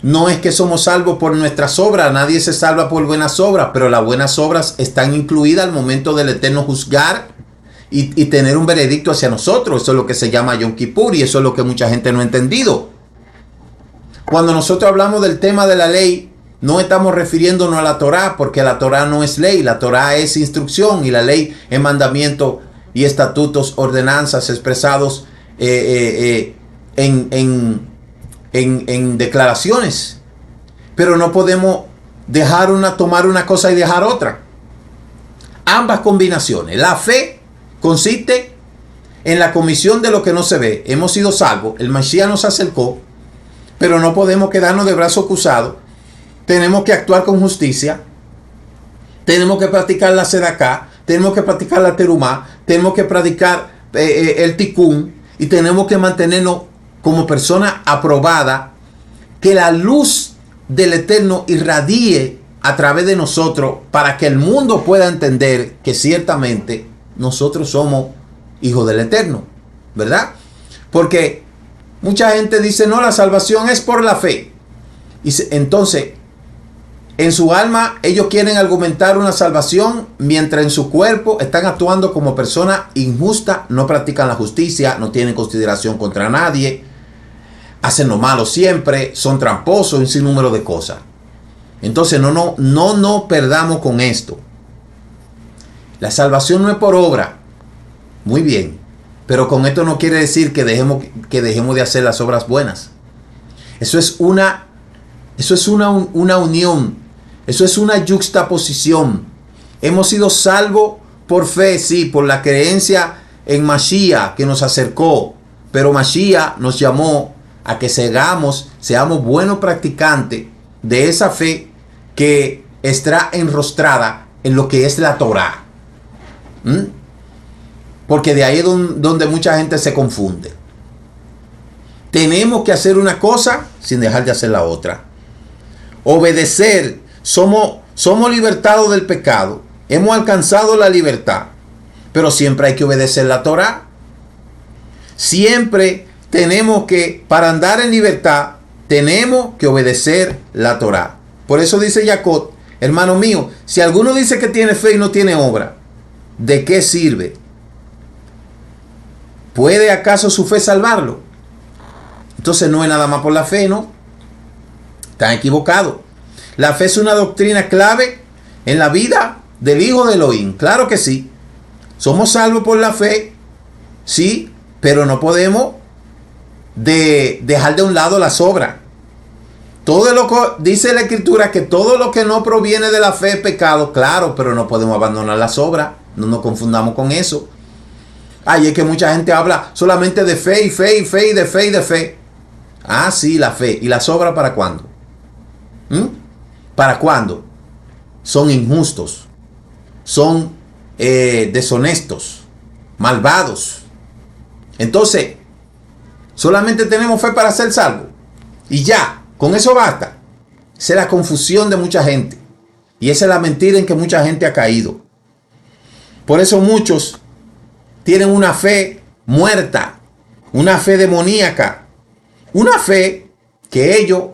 No es que somos salvos por nuestras obras, nadie se salva por buenas obras, pero las buenas obras están incluidas al momento del Eterno juzgar y tener un veredicto hacia nosotros. Eso es lo que se llama Yom Kippur, y eso es lo que mucha gente no ha entendido. Cuando nosotros hablamos del tema de la ley, no estamos refiriéndonos a la Torá, porque la Torá no es ley, la Torá es instrucción, y la ley es mandamiento y estatutos, ordenanzas expresados en declaraciones. Pero no podemos tomar una cosa y dejar otra. Ambas combinaciones. La fe consiste en la comisión de lo que no se ve. Hemos sido salvos, el Mashiach nos acercó, pero no podemos quedarnos de brazos cruzados. Tenemos que actuar con justicia. Tenemos que practicar la sedaká. Tenemos que practicar la terumá. tenemos que practicar el tikkun y tenemos que mantenernos como persona aprobada, que la luz del Eterno irradie a través de nosotros para que el mundo pueda entender que ciertamente nosotros somos hijos del Eterno, ¿verdad? Porque mucha gente dice, no, la salvación es por la fe. Y entonces, en su alma, ellos quieren argumentar una salvación, mientras en su cuerpo están actuando como personas injustas, no practican la justicia, no tienen consideración contra nadie, hacen lo malo siempre, son tramposos, un sinnúmero de cosas. Entonces, no perdamos con esto. La salvación no es por obra. Muy bien. Pero con esto no quiere decir que dejemos de hacer las obras buenas. Eso es una unión. Eso es una yuxtaposición. Hemos sido salvos por fe, sí, por la creencia en Mashiach que nos acercó. Pero Mashiach nos llamó a que seamos buenos practicantes de esa fe que está enrostrada en lo que es la Torah. Porque de ahí es donde mucha gente se confunde. Tenemos que hacer una cosa sin dejar de hacer la otra. Obedecer. Somos libertados del pecado. Hemos alcanzado la libertad. Pero siempre hay que obedecer la Torah. Siempre tenemos que, para andar en libertad, tenemos que obedecer la Torah. Por eso dice Jacob, hermano mío, si alguno dice que tiene fe y no tiene obra, ¿de qué sirve? ¿Puede acaso su fe salvarlo? Entonces no es nada más por la fe, ¿no? Están equivocados. La fe es una doctrina clave en la vida del Hijo de Elohim. Claro que sí. Somos salvos por la fe, sí, pero no podemos dejar de un lado las obras. Todo lo que dice la Escritura, que todo lo que no proviene de la fe es pecado, claro, pero no podemos abandonar las obras. No nos confundamos con eso. Ay, es que mucha gente habla solamente de fe y fe y fe y de fe y de fe. Ah, sí, la fe. ¿Y las obras para cuándo? ¿Para cuándo? Son injustos. Son deshonestos. Malvados. Entonces, solamente tenemos fe para ser salvos. Y ya, con eso basta. Esa es la confusión de mucha gente. Y esa es la mentira en que mucha gente ha caído. Por eso muchos tienen una fe muerta, una fe demoníaca, una fe que ellos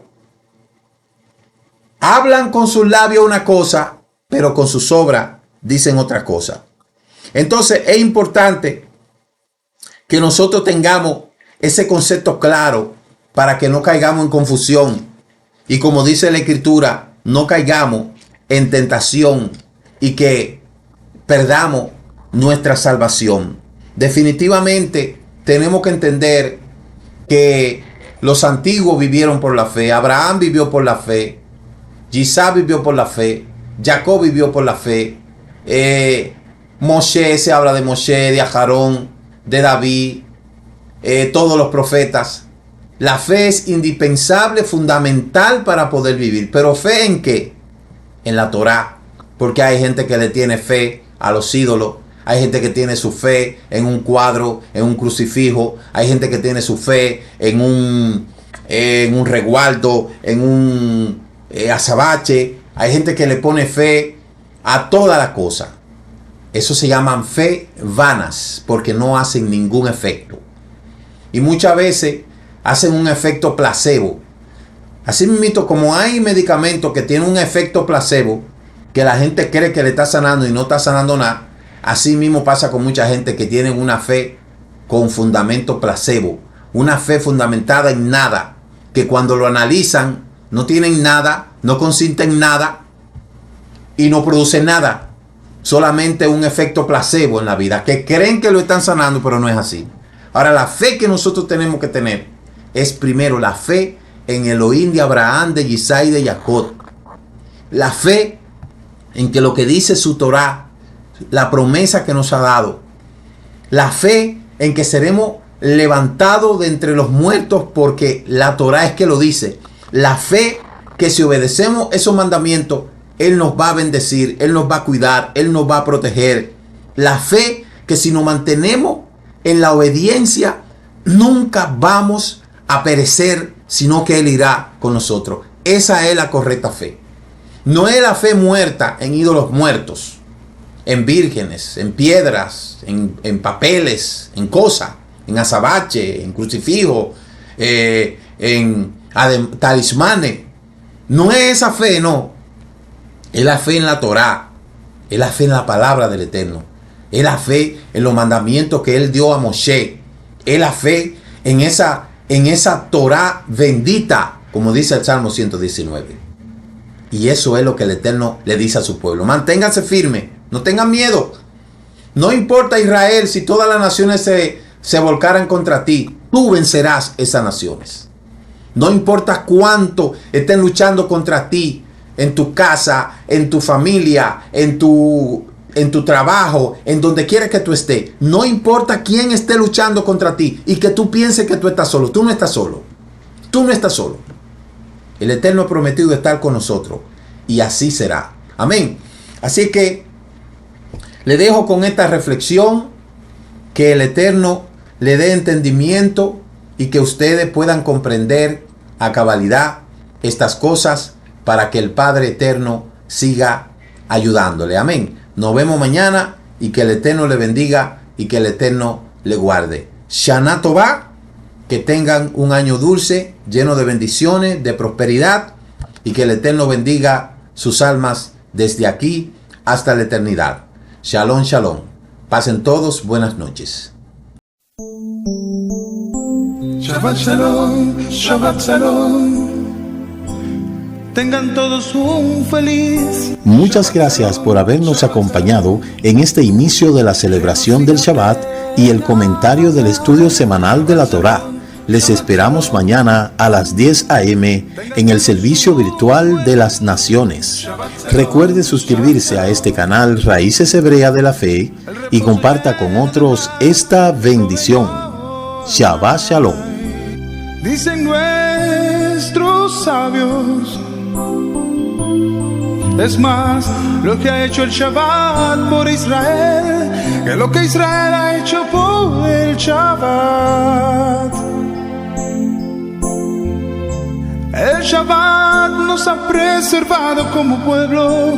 hablan con sus labios una cosa, pero con sus obras dicen otra cosa. Entonces es importante que nosotros tengamos ese concepto claro para que no caigamos en confusión y, como dice la Escritura, no caigamos en tentación y que perdamos nuestra salvación. Definitivamente tenemos que entender que los antiguos vivieron por la fe. Abraham vivió por la fe. Isaac vivió por la fe. Jacob vivió por la fe. Moshe, se habla de Moshe, de Aarón, de David, todos los profetas. La fe es indispensable, fundamental para poder vivir. ¿Pero fe en qué? En la Torah. Porque hay gente que le tiene fe a los ídolos. Hay gente que tiene su fe en un cuadro, en un crucifijo. Hay gente que tiene su fe en un resguardo, en un azabache. Hay gente que le pone fe a toda la cosa. Eso se llaman fe vanas, porque no hacen ningún efecto. Y muchas veces hacen un efecto placebo. Así mismo, como hay medicamentos que tienen un efecto placebo, que la gente cree que le está sanando y no está sanando nada, así mismo pasa con mucha gente que tienen una fe con fundamento placebo, una fe fundamentada en nada, que cuando lo analizan no tienen nada, no consienten nada y no producen nada, solamente un efecto placebo en la vida, que creen que lo están sanando, pero no es así. Ahora, la fe que nosotros tenemos que tener es primero la fe en Elohim de Abraham, de Isaac y de Jacob. La fe en que lo que dice su Torah, la promesa que nos ha dado. La fe en que seremos levantados de entre los muertos, porque la Torah es que lo dice. La fe que si obedecemos esos mandamientos, Él nos va a bendecir, Él nos va a cuidar, Él nos va a proteger. La fe que si nos mantenemos en la obediencia, nunca vamos a perecer, sino que Él irá con nosotros. Esa es la correcta fe. No es la fe muerta en ídolos muertos, en vírgenes, en piedras, en papeles, en cosas, en azabache, en crucifijo, en talismanes. No es esa fe, no. Es la fe en la Torá. Es la fe en la palabra del Eterno. Es la fe en los mandamientos que Él dio a Moshe. Es la fe en esa Torá bendita, como dice el Salmo 119. Y eso es lo que el Eterno le dice a su pueblo. Manténganse firmes, no tengan miedo. No importa, Israel, si todas las naciones se volcaran contra ti, tú vencerás esas naciones. No importa cuánto estén luchando contra ti, en tu casa, en tu familia, en tu trabajo, en donde quiera que tú estés. No importa quién esté luchando contra ti y que tú pienses que tú estás solo. Tú no estás solo. Tú no estás solo. El Eterno ha prometido estar con nosotros y así será. Amén. Así que le dejo con esta reflexión, que el Eterno le dé entendimiento y que ustedes puedan comprender a cabalidad estas cosas para que el Padre Eterno siga ayudándole. Amén. Nos vemos mañana y que el Eterno le bendiga y que el Eterno le guarde. Shana Tová, que tengan un año dulce, lleno de bendiciones, de prosperidad, y que el Eterno bendiga sus almas desde aquí hasta la eternidad. Shalom, shalom. Pasen todos buenas noches. Shabbat shalom, Shabbat shalom. Tengan todos un feliz. Muchas gracias por habernos acompañado en este inicio de la celebración del Shabbat y el comentario del estudio semanal de la Torá. Les esperamos mañana a las 10 a.m. en el servicio virtual de las naciones. Recuerde suscribirse a este canal Raíces Hebrea de la Fe y comparta con otros esta bendición. Shabbat Shalom. Dicen nuestros sabios, es más lo que ha hecho el Shabbat por Israel que lo que Israel ha hecho por el Shabbat. El Shabbat nos ha preservado como pueblo.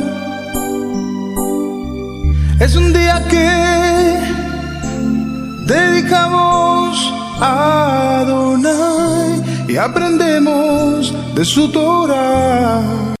Es un día que dedicamos a Adonai y aprendemos de su Torah.